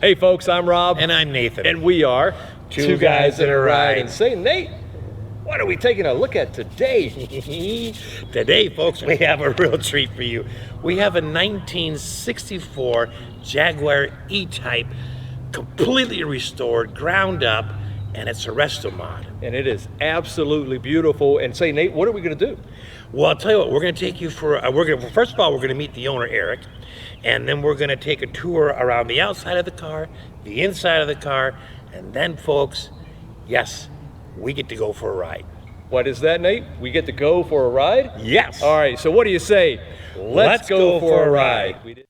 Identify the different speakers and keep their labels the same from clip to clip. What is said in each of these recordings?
Speaker 1: Hey folks, I'm Rob.
Speaker 2: And I'm Nathan.
Speaker 1: And we are
Speaker 2: Two Guys in a Ride.
Speaker 1: And say, Nate, what are we taking a look at today?
Speaker 2: Today, folks, we have a real treat for you. We have a 1964 Jaguar E-Type, completely restored, ground up, and it's a RestoMod.
Speaker 1: And it is absolutely beautiful. And say, Nate, what are we going to do?
Speaker 2: Well, I'll tell you what, we're going to take you for, first of all, we're going to meet the owner, Eric, and then we're going to take a tour around the outside of the car, the inside of the car, and then, folks, yes, we get to go for a ride.
Speaker 1: What is that, Nate? We get to go for a ride?
Speaker 2: Yes.
Speaker 1: All right, so what do you say? Let's go for a ride.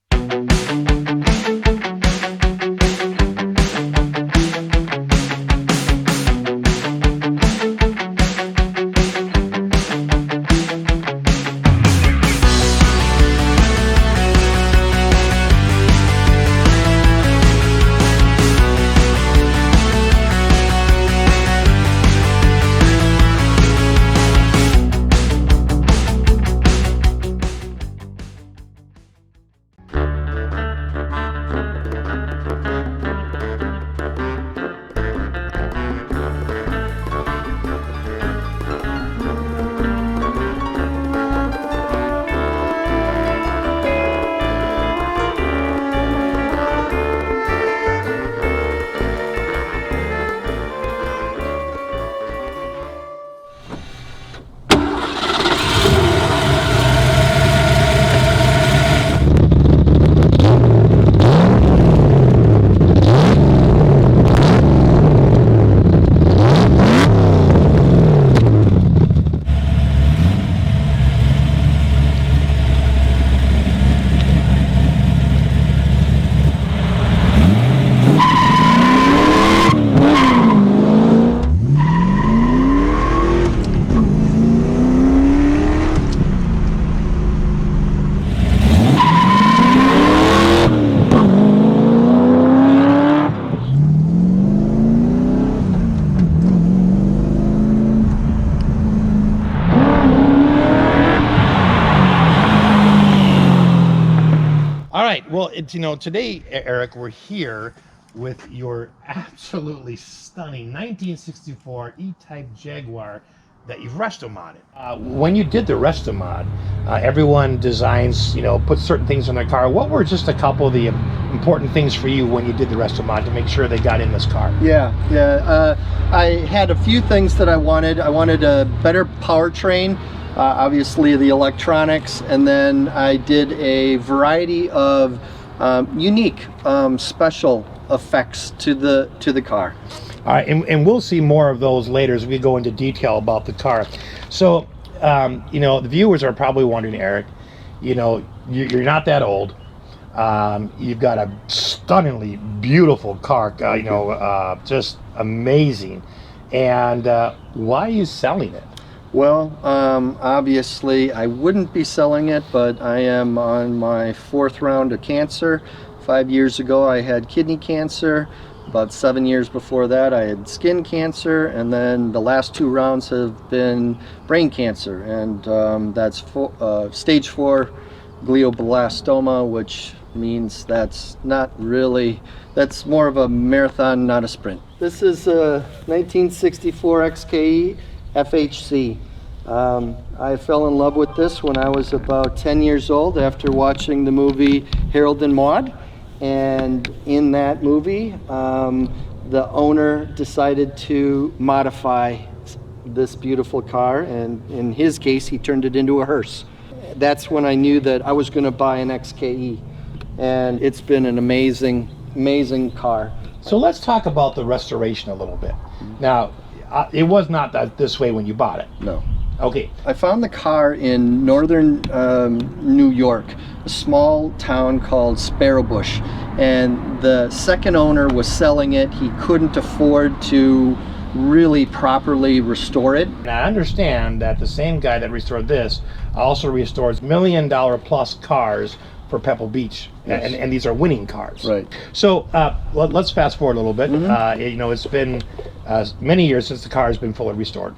Speaker 2: Well, it's, today, Eric, we're here with your absolutely stunning 1964 E-Type Jaguar that you've RestoModded. When you did the RestoMod, everyone designs, puts certain things on their car. What were just a couple of the important things for you when you did the RestoMod to make sure they got in this car?
Speaker 3: I had a few things that I wanted. I wanted a better powertrain. Obviously the electronics, and then I did a variety of unique special effects to the car.
Speaker 2: All right, and we'll see more of those later as we go into detail about the car. So the viewers are probably wondering, Eric, you're not that old. You've got a stunningly beautiful car, just amazing. And why are you selling it?
Speaker 3: Well, obviously I wouldn't be selling it, but I am on my 4th round of cancer. 5 years ago I had kidney cancer. About 7 years before that I had skin cancer, and then the last 2 rounds have been brain cancer, and that's stage 4 glioblastoma, which means that's more of a marathon, not a sprint. This is a 1964 XKE FHC. I fell in love with this when I was about 10 years old after watching the movie Harold and Maude, and in that movie the owner decided to modify this beautiful car, and in his case he turned it into a hearse. That's when I knew that I was going to buy an XKE, and it's been an amazing car.
Speaker 2: So let's talk about the restoration a little bit. Now, it was not this way when you bought it.
Speaker 3: No.
Speaker 2: Okay.
Speaker 3: I found the car in northern New York, a small town called Sparrowbush, and the second owner was selling it. He couldn't afford to really properly restore it.
Speaker 2: Now, I understand that the same guy that restored this also restores $1 million plus cars for Pebble Beach. Yes. And these are winning cars.
Speaker 3: Right.
Speaker 2: So let's fast forward a little bit. It's been many years since the car has been fully restored.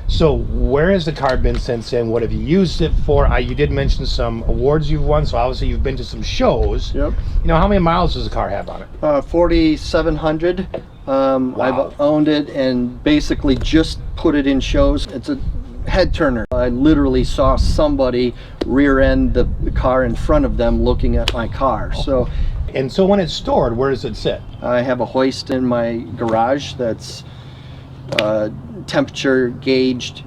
Speaker 2: So where has the car been since then? What have you used it for? You did mention some awards you've won, so obviously you've been to some shows.
Speaker 3: Yep.
Speaker 2: You know, how many miles does the car have on it?
Speaker 3: 4,700.
Speaker 2: Wow.
Speaker 3: I've owned it and basically just put it in shows. It's a head turner. I literally saw somebody rear end the car in front of them looking at my car. So,
Speaker 2: And so when it's stored, where does it sit?
Speaker 3: I have a hoist in my garage that's temperature gauged,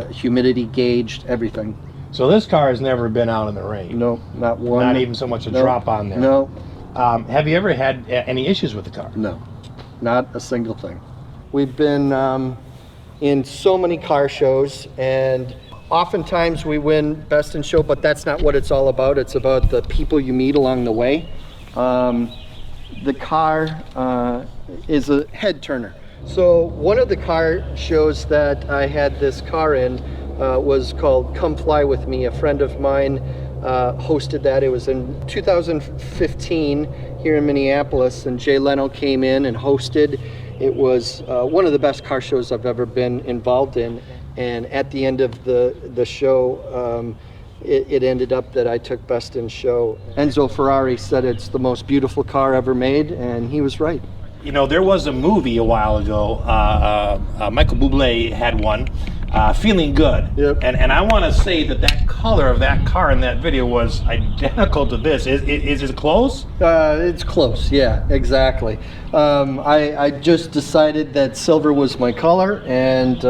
Speaker 3: humidity gauged, everything.
Speaker 2: So this car has never been out in the rain?
Speaker 3: No, not one.
Speaker 2: Not even so much a drop on there?
Speaker 3: No.
Speaker 2: Have you ever had any issues with the car?
Speaker 3: No, not a single thing. We've been in so many car shows, and oftentimes we win best in show, but that's not what it's all about. It's about the people you meet along the way. The car is a head turner. So one of the car shows that I had this car in was called Come Fly With Me. A friend of mine hosted that. It was in 2015 here in Minneapolis, and Jay Leno came in and hosted. It was one of the best car shows I've ever been involved in, and at the end of the show, it ended up that I took best in show. Enzo Ferrari said it's the most beautiful car ever made, and he was right.
Speaker 2: You know, there was a movie a while ago, Michael Bublé had one, Feeling Good.
Speaker 3: Yep.
Speaker 2: And I want to say that color of that car in that video was identical to this. Is it close?
Speaker 3: It's close, yeah, exactly. I just decided that silver was my color, and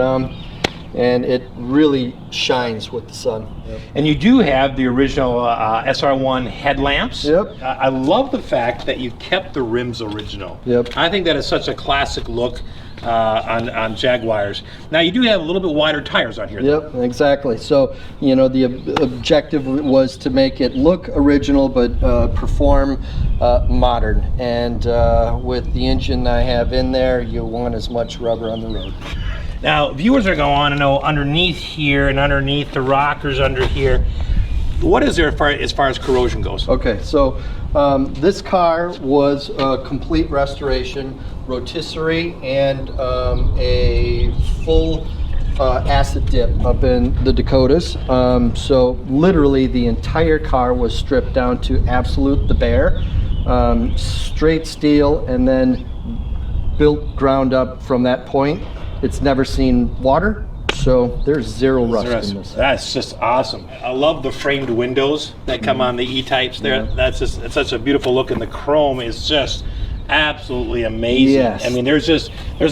Speaker 3: it really shines with the sun. Yep.
Speaker 2: And you do have the original SR1 headlamps.
Speaker 3: Yep.
Speaker 2: I love the fact that you kept the rims original.
Speaker 3: Yep.
Speaker 2: I think that is such a classic look on Jaguars. Now you do have a little bit wider tires on here.
Speaker 3: Yep, exactly. So, you know, the objective was to make it look original but perform modern. And with the engine I have in there, you want as much rubber on the road.
Speaker 2: Now, viewers are going to want to know underneath here and underneath the rockers under here, what is there as far as corrosion goes?
Speaker 3: Okay, so this car was a complete restoration, rotisserie, and a full acid dip up in the Dakotas. So literally the entire car was stripped down to absolute the bare, straight steel, and then built ground up from that point. It's never seen water, so there's zero rust in this.
Speaker 2: That's just awesome. I love the framed windows that come on the E-types there.
Speaker 3: Yeah.
Speaker 2: That's just, it's such a beautiful look, and the chrome is just absolutely amazing.
Speaker 3: Yes.
Speaker 2: I mean, there's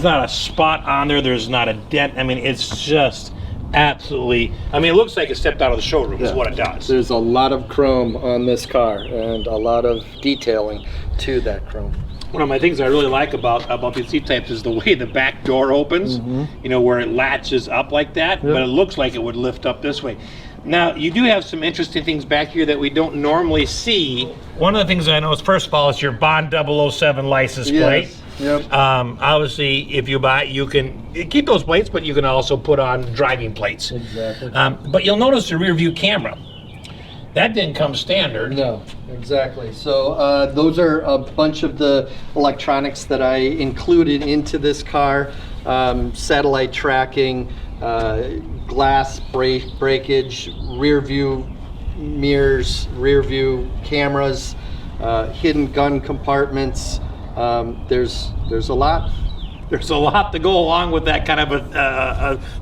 Speaker 2: not a spot on there, there's not a dent. I mean, it's just absolutely, I mean, it looks like it stepped out of the showroom is what it does.
Speaker 3: There's a lot of chrome on this car and a lot of detailing to that chrome.
Speaker 2: One of my things I really like about these E-types is the way the back door opens, you know, where it latches up like that, but it looks like it would lift up this way. Now, you do have some interesting things back here that we don't normally see. One of the things I know is, first of all, is your Bond 007 license plate.
Speaker 3: Yep.
Speaker 2: Obviously, if you buy, you can keep those plates, but you can also put on driving plates.
Speaker 3: Exactly.
Speaker 2: But you'll notice the rear view camera. That didn't come standard.
Speaker 3: No, exactly. So those are a bunch of the electronics that I included into this car. Satellite tracking, glass breakage, rear view mirrors, rear view cameras, hidden gun compartments. There's a lot.
Speaker 2: There's a lot to go along with that kind of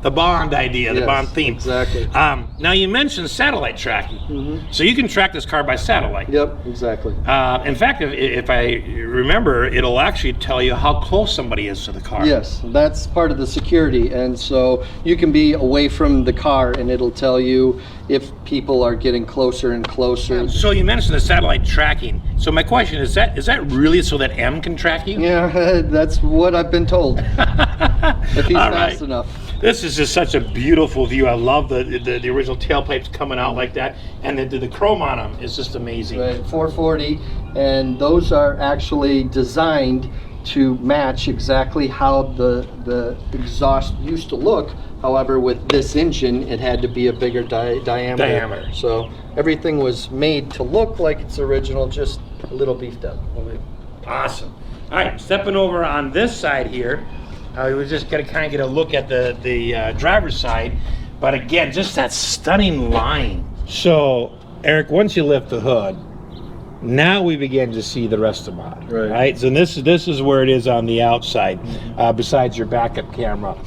Speaker 2: the Bond idea, the Bond theme.
Speaker 3: Exactly.
Speaker 2: Now you mentioned satellite tracking, so you can track this car by satellite.
Speaker 3: Yep, exactly.
Speaker 2: In fact, if I remember, it'll actually tell you how close somebody is to the car.
Speaker 3: Yes, that's part of the security, and so you can be away from the car and it'll tell you if people are getting closer and closer.
Speaker 2: So you mentioned the satellite tracking. So my question is that really so that M can track you?
Speaker 3: Yeah, that's what I've been told. If he's fast enough.
Speaker 2: This is just such a beautiful view. I love the original tailpipes coming out like that, and the chrome on them is just amazing.
Speaker 3: Right, 440, and those are actually designed to match exactly how the exhaust used to look. However, with this engine, it had to be a bigger diameter. So everything was made to look like its original, just a little beefed up.
Speaker 2: Awesome. All right, stepping over on this side here, We were just gonna kind of get a look at the driver's side, but again, just that stunning line. So, Eric, once you lift the hood, now we begin to see the RestoMod, right? So this is where it is on the outside, besides your backup camera.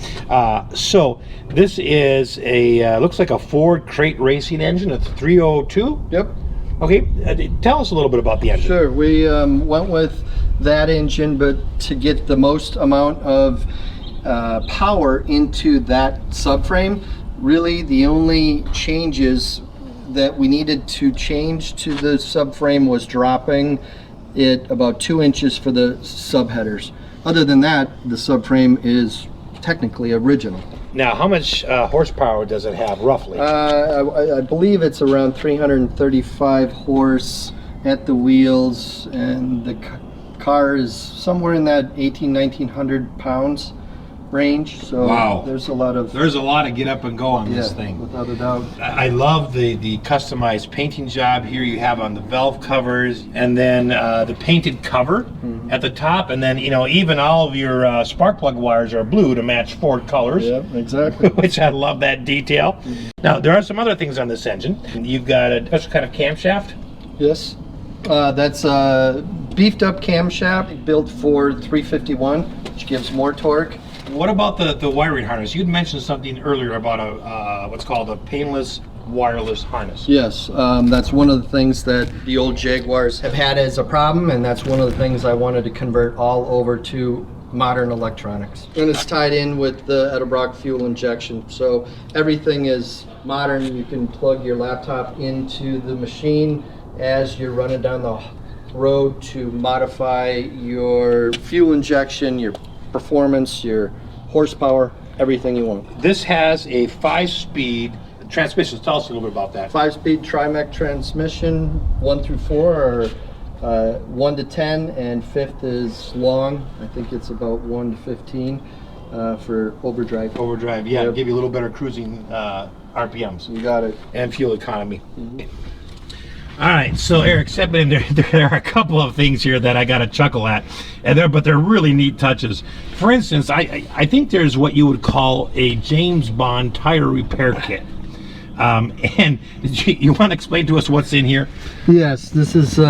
Speaker 2: So this is a looks like a Ford Crate racing engine. It's 302.
Speaker 3: Yep.
Speaker 2: Okay, tell us a little bit about the engine.
Speaker 3: Sure. We went with that engine, but to get the most amount of power into that subframe, really the only changes that we needed to change to the subframe was dropping it about 2 inches for the subheaders. Other than that, the subframe is technically original.
Speaker 2: Now, how much horsepower does it have, roughly?
Speaker 3: I believe it's around 335 horse at the wheels, and the car is somewhere in that 1900 pounds range. So
Speaker 2: wow,
Speaker 3: there's a lot of
Speaker 2: get up and go on this thing,
Speaker 3: without a doubt.
Speaker 2: I love the customized painting job here you have on the valve covers, and then the painted cover at the top, and then even all of your spark plug wires are blue to match Ford colors.
Speaker 3: Yeah, exactly.
Speaker 2: Which I love that detail. Now there are some other things on this engine. You've got a special kind of camshaft.
Speaker 3: Yes, that's a beefed up camshaft built for 351, which gives more torque.
Speaker 2: What about the wiring harness? You'd mentioned something earlier about a what's called a painless wireless harness.
Speaker 3: Yes, that's one of the things that the old Jaguars have had as a problem, and that's one of the things I wanted to convert all over to modern electronics. And it's tied in with the Edelbrock fuel injection, so everything is modern. You can plug your laptop into the machine as you're running down the road to modify your fuel injection, your performance, your horsepower, everything you want.
Speaker 2: This has a 5-speed transmission. Tell us a little bit about that.
Speaker 3: 5-speed Trimec transmission, 1 through 4 are 1 to 10, and 5th is long. I think it's about 1 to 15 for overdrive.
Speaker 2: Overdrive, yeah, yep. Give you a little better cruising RPMs.
Speaker 3: You got it.
Speaker 2: And fuel economy. All right, so Eric, step in there. There are a couple of things here that I got to chuckle at, but they're really neat touches. For instance, I think there's what you would call a James Bond tire repair kit. And you want to explain to us what's in here?
Speaker 3: Yes, this is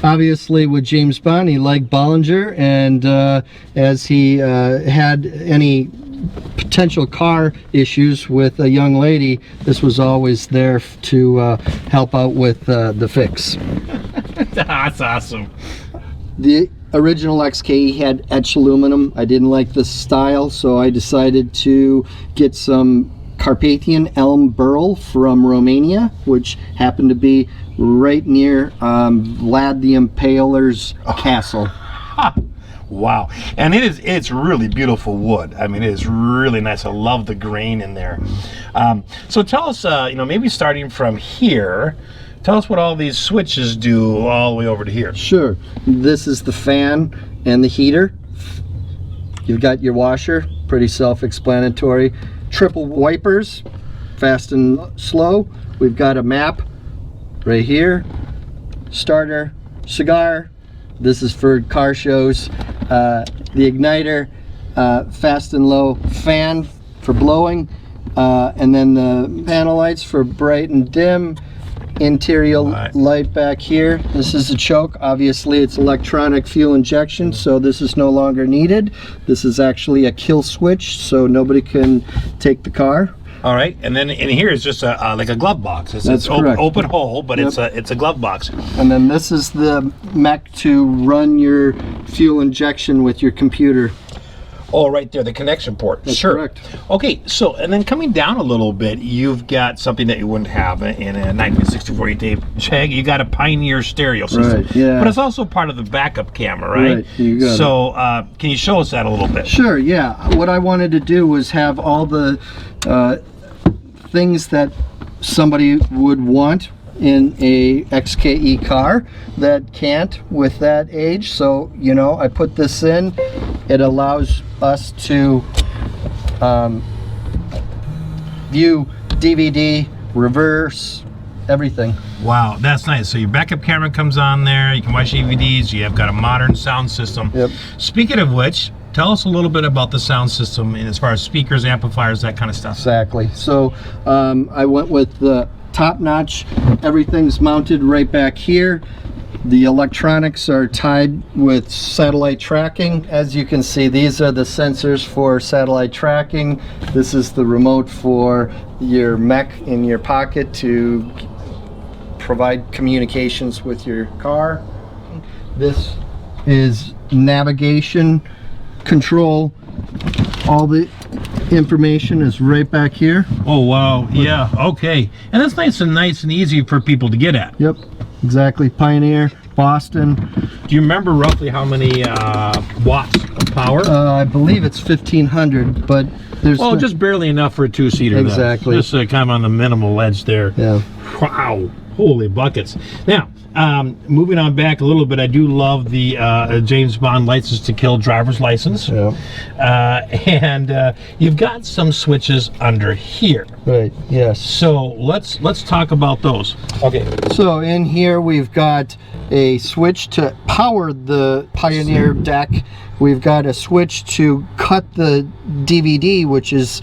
Speaker 3: obviously with James Bond. He liked Bollinger, and as he had any potential car issues with a young lady, this was always there to help out with the fix.
Speaker 2: That's awesome.
Speaker 3: The original XKE had etched aluminum. I didn't like the style, so I decided to get some Carpathian elm burl from Romania, which happened to be right near Vlad the Impaler's castle.
Speaker 2: Wow, and it's really beautiful wood. I mean, it is really nice. I love the grain in there. So tell us, maybe starting from here, tell us what all these switches do all the way over to here.
Speaker 3: Sure. This is the fan and the heater. You've got your washer, pretty self-explanatory. Triple wipers, fast and slow. We've got a map right here. Starter, cigar. This is for car shows. The igniter, fast and low fan for blowing, and then the panel lights for bright and dim. Interior light back here. This is a choke. Obviously it's electronic fuel injection, so this is no longer needed. This is actually a kill switch, so nobody can take the car.
Speaker 2: All right, and then in here is just like a glove box.
Speaker 3: That's correct.
Speaker 2: Open hole, but
Speaker 3: Yep.
Speaker 2: it's a glove box.
Speaker 3: And then this is the mech to run your fuel injection with your computer.
Speaker 2: Oh, right there, the connection port.
Speaker 3: That's
Speaker 2: sure.
Speaker 3: correct.
Speaker 2: Okay, so, and then coming down a little bit, you've got something that you wouldn't have in a 1964 E-TYPE Jag. You got a Pioneer stereo system.
Speaker 3: Right, yeah.
Speaker 2: But it's also part of the backup camera, right?
Speaker 3: Right, you got
Speaker 2: so, can you show us that a little bit?
Speaker 3: Sure, yeah. What I wanted to do was have all the things that somebody would want in a XKE car that can't with that age. So, I put this in. It allows us to view DVD, reverse, everything.
Speaker 2: Wow, that's nice. So your backup camera comes on there. You can watch DVDs. You have got a modern sound system.
Speaker 3: Yep.
Speaker 2: Speaking of which, tell us a little bit about the sound system as far as speakers, amplifiers, that kind of stuff.
Speaker 3: Exactly. So I went with the top notch. Everything's mounted right back here. The electronics are tied with satellite tracking. As you can see, these are the sensors for satellite tracking. This is the remote for your mech in your pocket to provide communications with your car. This is navigation control. All the information is right back here.
Speaker 2: Oh wow, yeah, okay. And that's nice and easy for people to get at.
Speaker 3: Yep, exactly. Pioneer, Boston.
Speaker 2: Do you remember roughly how many watts of power?
Speaker 3: I believe it's 1500, but there's
Speaker 2: just barely enough for a two-seater.
Speaker 3: Exactly.
Speaker 2: Just kind of on the minimal edge there.
Speaker 3: Yeah.
Speaker 2: Wow, holy buckets. Now, moving on back a little bit, I do love the James Bond License to Kill driver's license.
Speaker 3: Yeah.
Speaker 2: And you've got some switches under here.
Speaker 3: Right. Yes.
Speaker 2: So let's talk about those. Okay.
Speaker 3: So in here we've got a switch to power the Pioneer deck. We've got a switch to cut the DVD, which is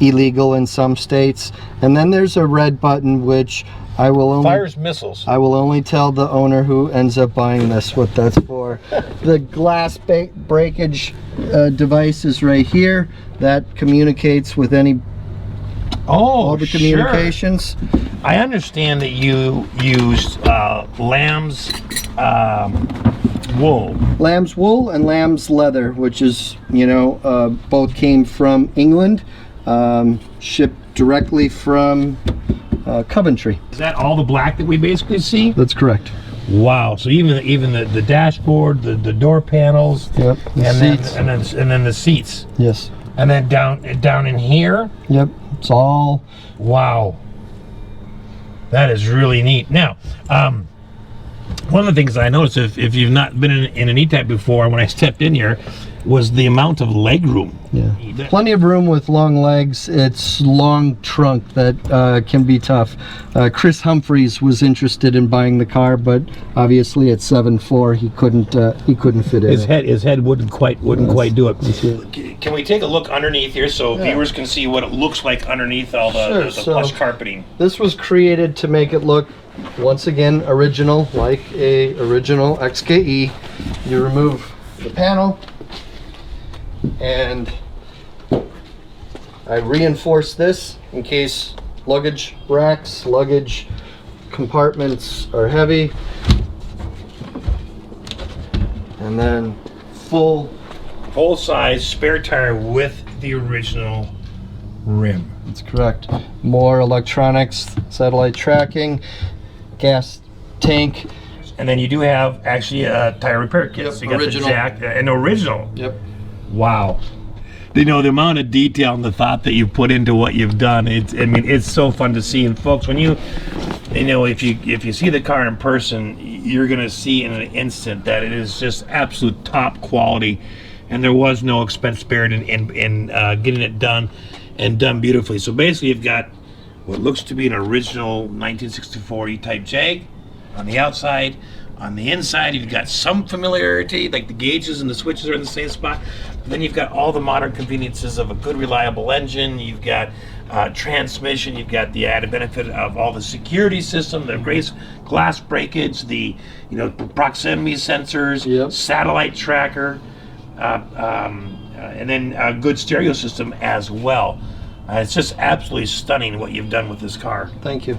Speaker 3: illegal in some states, and then there's a red button which I will only
Speaker 2: fires missiles.
Speaker 3: I will only tell the owner who ends up buying this what that's for. The glass breakage device is right here that communicates with all the communications.
Speaker 2: Sure. I understand that you used lamb's wool.
Speaker 3: Lamb's wool and lamb's leather, which is, both came from England, shipped directly from Coventry.
Speaker 2: Is that all the black that we basically see?
Speaker 3: That's correct.
Speaker 2: Wow. So even the dashboard, the door panels,
Speaker 3: yep,
Speaker 2: and then the seats.
Speaker 3: Yes.
Speaker 2: And then down in here.
Speaker 3: Yep. It's all.
Speaker 2: Wow. That is really neat. Now, one of the things I noticed, if you've not been in an E-Type before, when I stepped in here, was the amount of leg room.
Speaker 3: Yeah. Plenty of room with long legs. It's long trunk that can be tough. Chris Humphreys was interested in buying the car, but obviously at 7'4" he couldn't fit in.
Speaker 2: His head wouldn't quite do it.
Speaker 3: it.
Speaker 2: Can we take a look underneath here so viewers can see what it looks like underneath all the plush carpeting?
Speaker 3: This was created to make it look, once again, original, like a original XKE. You remove the panel, and I reinforce this in case luggage racks, luggage compartments are heavy. And then full
Speaker 2: size spare tire with the original rim.
Speaker 3: That's correct. More electronics, satellite tracking, gas tank.
Speaker 2: And then you do have actually a tire repair kit.
Speaker 3: Yep,
Speaker 2: So you got
Speaker 3: original.
Speaker 2: the jack, an original.
Speaker 3: Yep.
Speaker 2: Wow. The amount of detail and the thought that you put into what you've done, it's so fun to see. And folks, when if you see the car in person, you're gonna see in an instant that it is just absolute top quality, and there was no expense spared in getting it done and done beautifully. So basically you've got what looks to be an original 1964 E-Type Jag on the outside. On the inside, you've got some familiarity, like the gauges and the switches are in the same spot. But then you've got all the modern conveniences of a good, reliable engine. You've got transmission. You've got the added benefit of all the security system, the glass breakage, the proximity sensors,
Speaker 3: yep,
Speaker 2: satellite tracker, and then a good stereo system as well. It's just absolutely stunning what you've done with this car.
Speaker 3: Thank you.